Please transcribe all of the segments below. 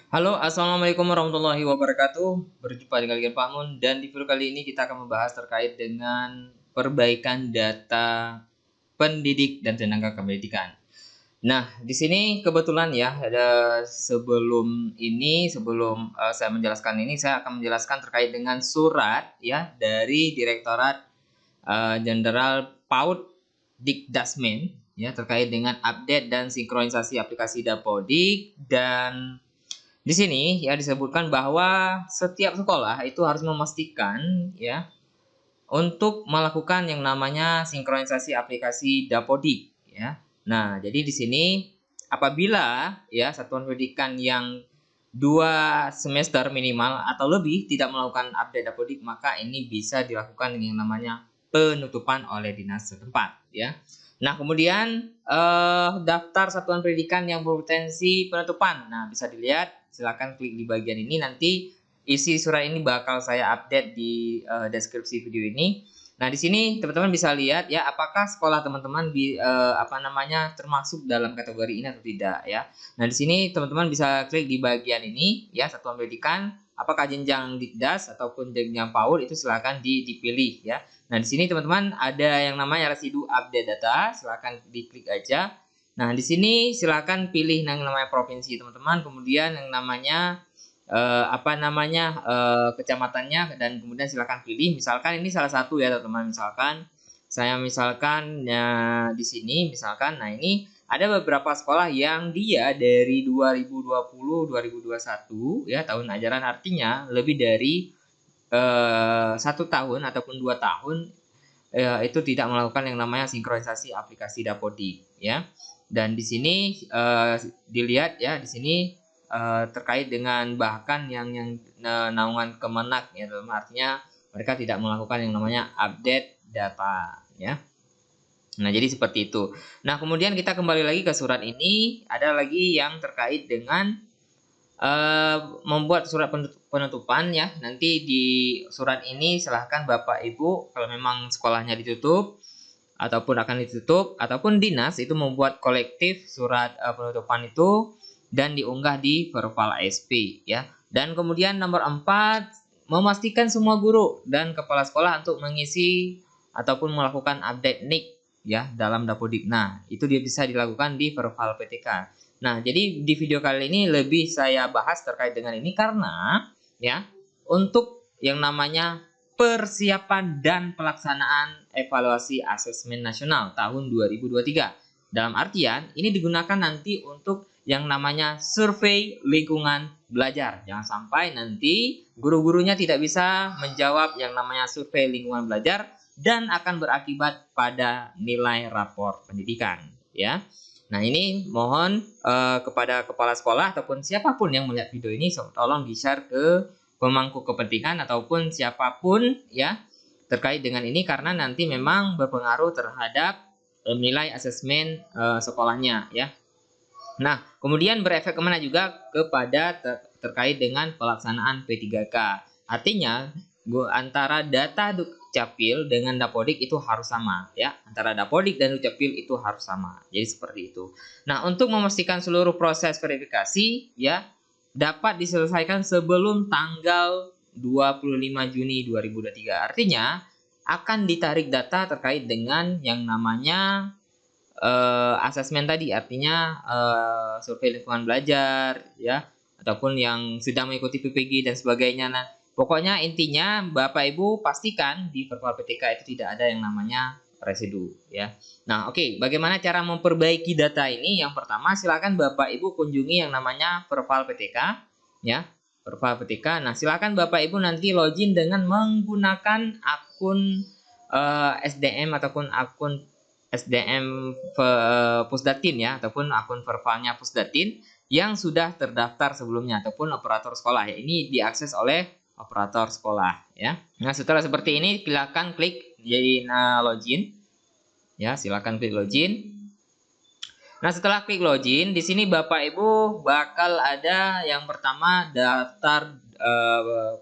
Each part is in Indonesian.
Halo, assalamualaikum warahmatullahi wabarakatuh. Berjumpa dengan kalian Pak Mun, dan di video kali ini kita akan membahas terkait dengan perbaikan data pendidik dan tenaga kependidikan. Nah, di sini kebetulan ya, sebelum saya menjelaskan ini, saya akan menjelaskan terkait dengan surat ya dari Direktorat Jenderal PAUD Dikdasmen ya terkait dengan update dan sinkronisasi aplikasi Dapodik. Dan di sini ya disebutkan bahwa setiap sekolah itu harus memastikan ya untuk melakukan yang namanya sinkronisasi aplikasi Dapodik ya. Nah, jadi di sini apabila ya satuan pendidikan yang 2 semester minimal atau lebih tidak melakukan update Dapodik, maka ini bisa dilakukan yang namanya penutupan oleh dinas setempat ya. Nah, kemudian daftar satuan pendidikan yang berpotensi penutupan. Nah, bisa dilihat, silakan klik di bagian ini, nanti isi surat ini bakal saya update di deskripsi video ini. Nah, di sini teman-teman bisa lihat ya apakah sekolah teman-teman termasuk dalam kategori ini atau tidak ya. Nah, di sini teman-teman bisa klik di bagian ini ya, satuan pendidikan apakah jenjang Dikdas ataupun jenjang PAUD, itu silakan dipilih ya. Nah, di sini teman-teman ada yang namanya residu update data, silakan diklik aja. Nah, di sini silakan pilih yang namanya provinsi teman-teman, kemudian yang namanya kecamatannya, dan kemudian silakan pilih. Misalkan ini salah satu ya teman-teman, misalkan ya di sini misalkan, nah ini ada beberapa sekolah yang dia dari 2020-2021 ya tahun ajaran, artinya lebih dari 1 tahun ataupun 2 tahun itu tidak melakukan yang namanya sinkronisasi aplikasi Dapodik ya. Dan di sini dilihat ya, di sini terkait dengan bahkan yang naungan Kemenak ya teman, artinya mereka tidak melakukan yang namanya update data ya. Nah, jadi seperti itu. Nah, kemudian kita kembali lagi ke surat ini, ada lagi yang terkait dengan membuat surat penutupan ya. Nanti di surat ini silahkan Bapak Ibu kalau memang sekolahnya ditutup ataupun akan ditutup, ataupun dinas itu membuat kolektif surat penutupan itu dan diunggah di Verval ASP ya. Dan kemudian nomor 4, memastikan semua guru dan kepala sekolah untuk mengisi ataupun melakukan update NIK ya dalam Dapodik. Nah, itu dia bisa dilakukan di Verval PTK. Nah, jadi di video kali ini lebih saya bahas terkait dengan ini karena ya untuk yang namanya persiapan dan pelaksanaan evaluasi asesmen nasional tahun 2023. Dalam artian ini digunakan nanti untuk yang namanya survei lingkungan belajar. Jangan sampai nanti guru-gurunya tidak bisa menjawab yang namanya survei lingkungan belajar dan akan berakibat pada nilai rapor pendidikan ya. Nah, ini mohon kepada kepala sekolah ataupun siapapun yang melihat video ini, tolong di-share ke pemangku kepentingan ataupun siapapun ya terkait dengan ini, karena nanti memang berpengaruh terhadap nilai asesmen sekolahnya ya. Nah, kemudian berefek kemana juga kepada terkait dengan pelaksanaan P3K. Artinya antara data Dukcapil dengan Dapodik itu harus sama ya. Antara Dapodik dan Dukcapil itu harus sama. Jadi seperti itu. Nah, untuk memastikan seluruh proses verifikasi ya dapat diselesaikan sebelum tanggal 25 Juni 2023. Artinya akan ditarik data terkait dengan yang namanya asesmen tadi, artinya survei lingkungan belajar ya, ataupun yang sedang mengikuti PPG dan sebagainya. Nah, pokoknya intinya Bapak Ibu pastikan di Verval PTK itu tidak ada yang namanya residu ya. Nah, oke, bagaimana cara memperbaiki data ini? Yang pertama, silakan Bapak Ibu kunjungi yang namanya Verval PTK ya. Verval PTK. Nah, silakan Bapak Ibu nanti login dengan menggunakan akun SDM ataupun akun SDM Pusdatin ya, ataupun akun Vervalnya Pusdatin yang sudah terdaftar sebelumnya ataupun operator sekolah ya. Ini diakses oleh operator sekolah ya. Nah, setelah seperti ini silakan klik jadi login ya, silakan klik login. Nah, setelah klik login di sini Bapak Ibu bakal ada yang pertama daftar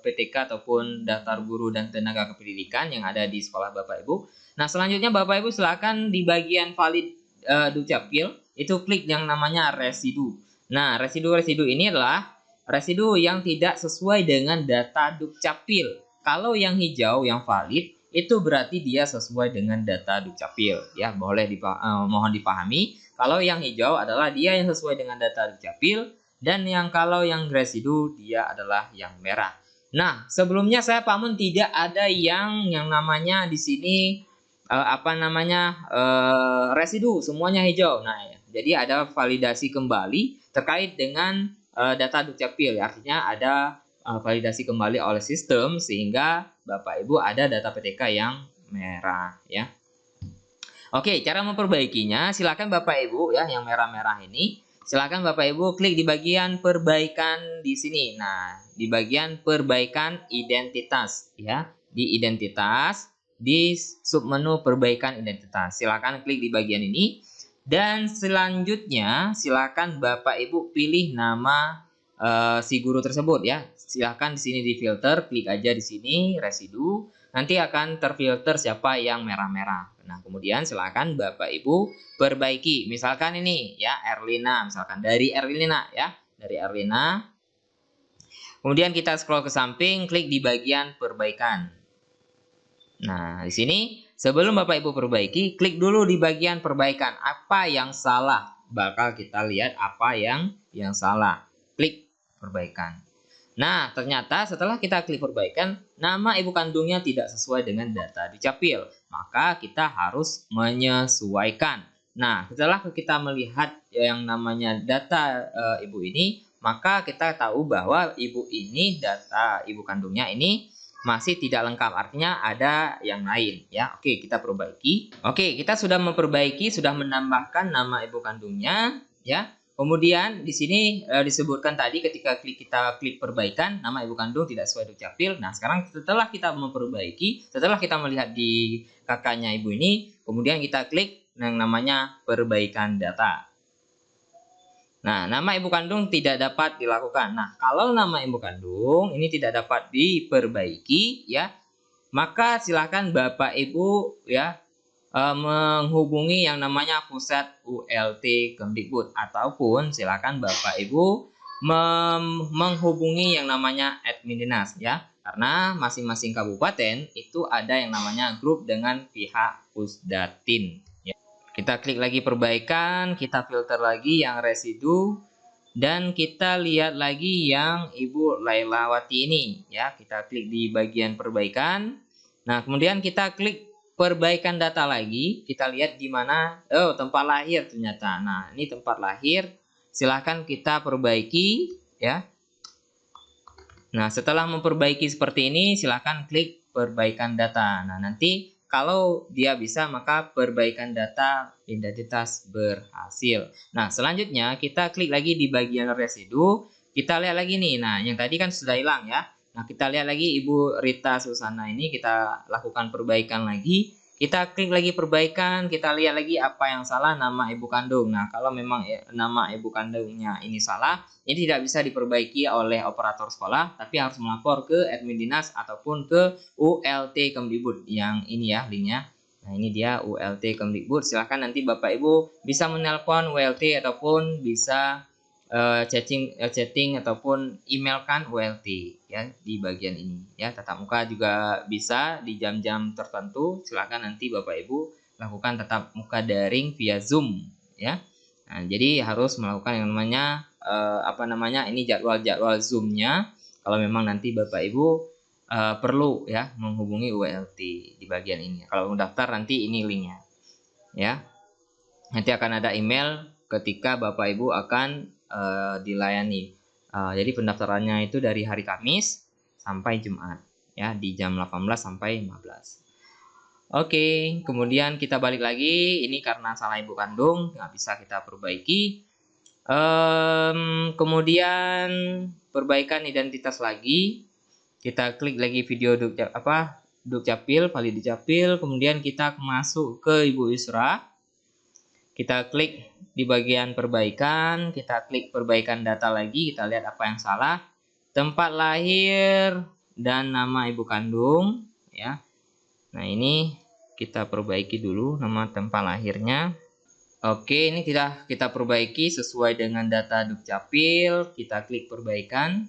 PTK ataupun daftar guru dan tenaga kependidikan yang ada di sekolah Bapak Ibu. Nah, selanjutnya Bapak Ibu silakan di bagian valid Dukcapil itu klik yang namanya residu. Nah, residu ini adalah residu yang tidak sesuai dengan data Dukcapil. Kalau yang hijau yang valid itu berarti dia sesuai dengan data Dukcapil, ya. Mohon dipahami, kalau yang hijau adalah dia yang sesuai dengan data Dukcapil, dan kalau yang residu dia adalah yang merah. Nah, sebelumnya saya Pak Mun tidak ada yang namanya di sini residu, semuanya hijau. Nah, ya, jadi ada validasi kembali terkait dengan data Dukcapil. Artinya ada validasi kembali oleh sistem sehingga Bapak Ibu ada data PTK yang merah, ya. Oke, cara memperbaikinya silakan Bapak Ibu, ya, yang merah-merah ini. Silakan Bapak Ibu klik di bagian perbaikan di sini. Nah, di bagian perbaikan identitas, ya. Di identitas, di submenu perbaikan identitas. Silakan klik di bagian ini. Dan selanjutnya silakan Bapak Ibu pilih nama si guru tersebut, ya. Silakan di sini di filter, klik aja di sini residu. Nanti akan terfilter siapa yang merah-merah. Nah, kemudian silakan Bapak Ibu perbaiki. Misalkan ini, ya, Erlina, misalkan dari Erlina, ya, dari Erlina. Kemudian kita scroll ke samping, klik di bagian perbaikan. Nah, di sini sebelum Bapak Ibu perbaiki, klik dulu di bagian perbaikan. Apa yang salah? Bakal kita lihat apa yang salah. Klik perbaikan. Nah, ternyata setelah kita klik perbaikan, nama ibu kandungnya tidak sesuai dengan data Dukcapil. Maka kita harus menyesuaikan. Nah, setelah kita melihat yang namanya data ibu ini, maka kita tahu bahwa ibu ini, data ibu kandungnya ini masih tidak lengkap. Artinya ada yang lain, ya. Oke, kita perbaiki. Oke, kita sudah memperbaiki, sudah menambahkan nama ibu kandungnya, ya. Kemudian di sini disebutkan tadi ketika kita klik perbaikan, nama ibu kandung tidak sesuai Dukcapil. Nah, sekarang setelah kita memperbaiki, setelah kita melihat di kakaknya ibu ini, kemudian kita klik yang namanya perbaikan data. Nah, nama ibu kandung tidak dapat dilakukan. Nah, kalau nama ibu kandung ini tidak dapat diperbaiki, ya, maka silakan Bapak Ibu, ya, menghubungi yang namanya pusat ULT Kemdikbud, ataupun silakan Bapak Ibu menghubungi yang namanya admin dinas, ya, karena masing-masing kabupaten itu ada yang namanya grup dengan pihak Pusdatin, ya. Kita klik lagi perbaikan, kita filter lagi yang residu, dan kita lihat lagi yang Ibu Lailawati ini, ya. Kita klik di bagian perbaikan. Nah, kemudian kita klik perbaikan data lagi, kita lihat di mana, tempat lahir ternyata. Nah, ini tempat lahir, silahkan kita perbaiki, ya. Nah, setelah memperbaiki seperti ini, silahkan klik perbaikan data. Nah, nanti kalau dia bisa, maka perbaikan data identitas berhasil. Nah, selanjutnya kita klik lagi di bagian residu, kita lihat lagi nih. Nah, yang tadi kan sudah hilang, ya. Nah, kita lihat lagi Ibu Rita Susana ini, kita lakukan perbaikan lagi. Kita klik lagi perbaikan, kita lihat lagi apa yang salah, nama ibu kandung. Nah, kalau memang nama ibu kandungnya ini salah, ini tidak bisa diperbaiki oleh operator sekolah, tapi harus melapor ke admin dinas ataupun ke ULT Kemdikbud. Yang ini, ya, linknya. Nah, ini dia ULT Kemdikbud. Silahkan nanti Bapak Ibu bisa menelpon ULT ataupun bisa chatting ataupun emailkan ULT, ya, di bagian ini, ya. Tatap muka juga bisa di jam-jam tertentu. Silakan nanti Bapak Ibu lakukan tatap muka daring via Zoom, ya. Nah, jadi harus melakukan yang namanya ini jadwal Zoom-nya. Kalau memang nanti Bapak Ibu perlu, ya, menghubungi ULT di bagian ini. Kalau mendaftar nanti ini linknya, ya. Nanti akan ada email ketika Bapak Ibu akan dilayani. Jadi pendaftarannya itu dari hari Kamis sampai Jumat, ya, di jam 18 sampai 15. Oke, kemudian kita balik lagi. Ini karena salah ibu kandung, nggak bisa kita perbaiki. Kemudian perbaikan identitas lagi. Kita klik lagi video Dukcapil, valid Dukcapil. Kemudian kita masuk ke Ibu Yusra. Kita klik di bagian perbaikan, kita klik perbaikan data lagi, kita lihat apa yang salah. Tempat lahir dan nama ibu kandung, ya. Nah, ini kita perbaiki dulu nama tempat lahirnya. Oke, ini kita perbaiki sesuai dengan data Dukcapil. Kita klik perbaikan.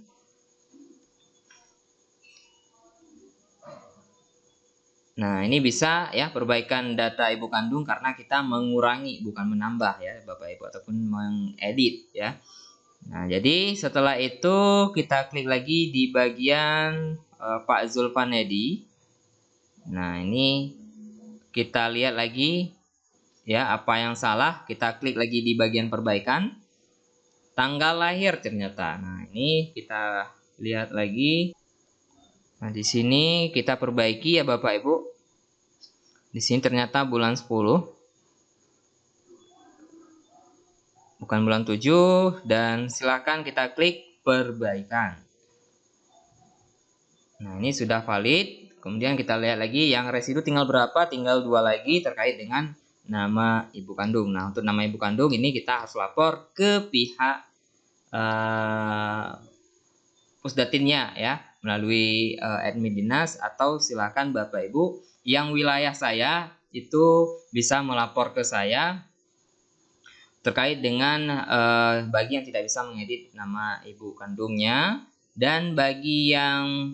Nah, ini bisa ya perbaikan data ibu kandung karena kita mengurangi bukan menambah ya Bapak Ibu, ataupun mengedit ya. Nah, jadi setelah itu kita klik lagi di bagian Pak Zulfanedi. Nah, ini kita lihat lagi ya apa yang salah. Kita klik lagi di bagian perbaikan. Tanggal lahir ternyata. Nah, ini kita lihat lagi. Nah, di sini kita perbaiki ya Bapak Ibu. Di sini ternyata bulan 10. Bukan bulan 7 dan silakan kita klik perbaikan. Nah, ini sudah valid. Kemudian kita lihat lagi yang residu tinggal berapa, tinggal 2 lagi terkait dengan nama ibu kandung. Nah, untuk nama ibu kandung ini kita harus lapor ke pihak Pusdatinnya ya, melalui admin dinas, atau silakan Bapak Ibu yang wilayah saya itu bisa melapor ke saya terkait dengan bagi yang tidak bisa mengedit nama ibu kandungnya, dan bagi yang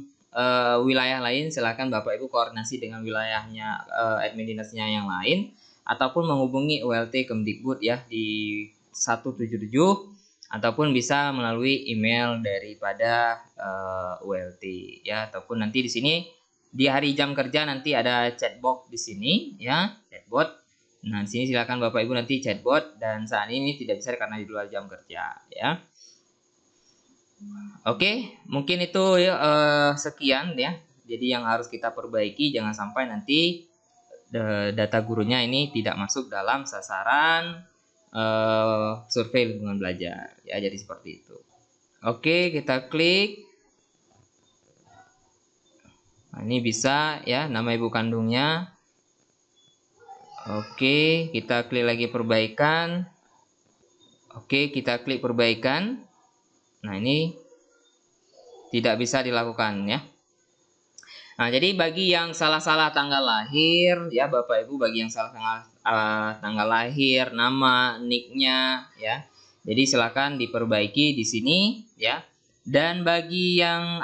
wilayah lain silakan Bapak Ibu koordinasi dengan wilayahnya admin dinasnya yang lain, ataupun menghubungi ULT Kemdikbud ya di 177, ataupun bisa melalui email daripada ULT ya, ataupun nanti di sini di hari jam kerja nanti ada chatbot di sini ya, chatbot. Nah, di sini silakan Bapak Ibu nanti chatbot, dan saat ini tidak bisa karena di luar jam kerja ya. Oke, mungkin itu ya, sekian ya. Jadi yang harus kita perbaiki, jangan sampai nanti data gurunya ini tidak masuk dalam sasaran survei lingkungan belajar ya. Jadi seperti itu. Oke, kita klik. Nah, ini bisa ya nama ibu kandungnya. Oke, kita klik lagi perbaikan. Oke, kita klik perbaikan. Nah, ini tidak bisa dilakukan ya. Nah, jadi bagi yang salah-salah tanggal lahir ya Bapak Ibu, bagi yang salah tanggal lahir, nama, nicknya ya. Jadi silakan diperbaiki di sini ya. Dan bagi yang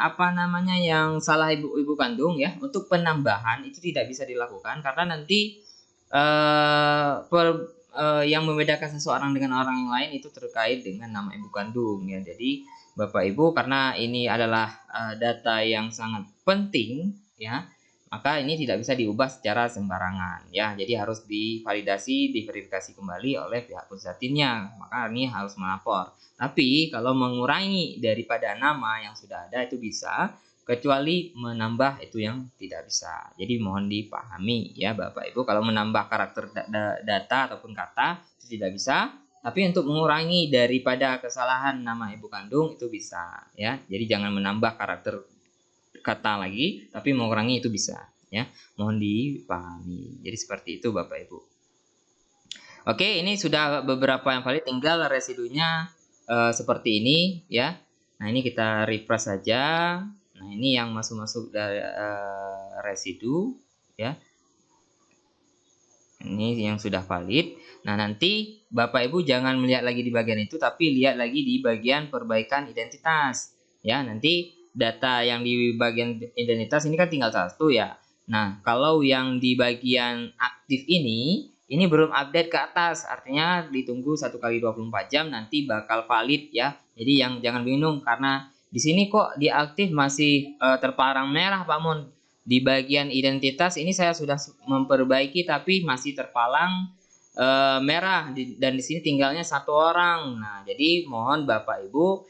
yang salah ibu kandung ya, untuk penambahan itu tidak bisa dilakukan karena nanti yang membedakan seseorang dengan orang yang lain itu terkait dengan nama ibu kandung ya. Jadi Bapak Ibu, karena ini adalah data yang sangat penting ya, maka ini tidak bisa diubah secara sembarangan ya. Jadi harus diverifikasi kembali oleh pihak Pusdatinnya, maka ini harus melapor. Tapi kalau mengurangi daripada nama yang sudah ada itu bisa, kecuali menambah itu yang tidak bisa. Jadi mohon dipahami ya Bapak Ibu, kalau menambah karakter data ataupun kata itu tidak bisa, tapi untuk mengurangi daripada kesalahan nama ibu kandung itu bisa ya. Jadi jangan menambah karakter kata lagi, tapi mengurangi itu bisa ya. Mohon dipahami. Jadi seperti itu Bapak Ibu. Oke, ini sudah beberapa yang valid, tinggal residunya seperti ini ya. Nah, ini kita refresh saja. Nah, ini yang masuk dari residu ya. Ini yang sudah valid. Nah, nanti Bapak Ibu jangan melihat lagi di bagian itu, tapi lihat lagi di bagian perbaikan identitas ya. Nanti data yang di bagian identitas ini kan tinggal satu ya. Nah, kalau yang di bagian aktif ini belum update ke atas, artinya ditunggu 1x24 jam nanti bakal valid ya. Jadi yang jangan bingung karena di sini kok di aktif masih terparang merah Pak Mun. Di bagian identitas ini saya sudah memperbaiki tapi masih terpalang merah dan di sini tinggalnya 1 orang. Nah, jadi mohon Bapak Ibu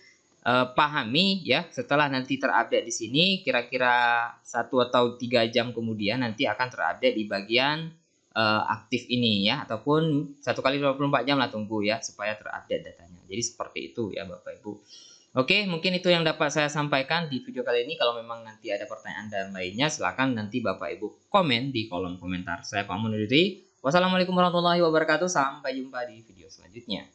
pahami ya, setelah nanti terupdate di sini kira-kira 1 atau 3 jam kemudian nanti akan terupdate di bagian aktif ini ya, ataupun 1x24 jam lah tunggu ya supaya terupdate datanya. Jadi seperti itu ya Bapak Ibu. Oke, mungkin itu yang dapat saya sampaikan di video kali ini. Kalau memang nanti ada pertanyaan dan lainnya, silakan nanti Bapak Ibu komen di kolom komentar. Saya Pak Munir. Wassalamualaikum warahmatullahi wabarakatuh. Sampai jumpa di video selanjutnya.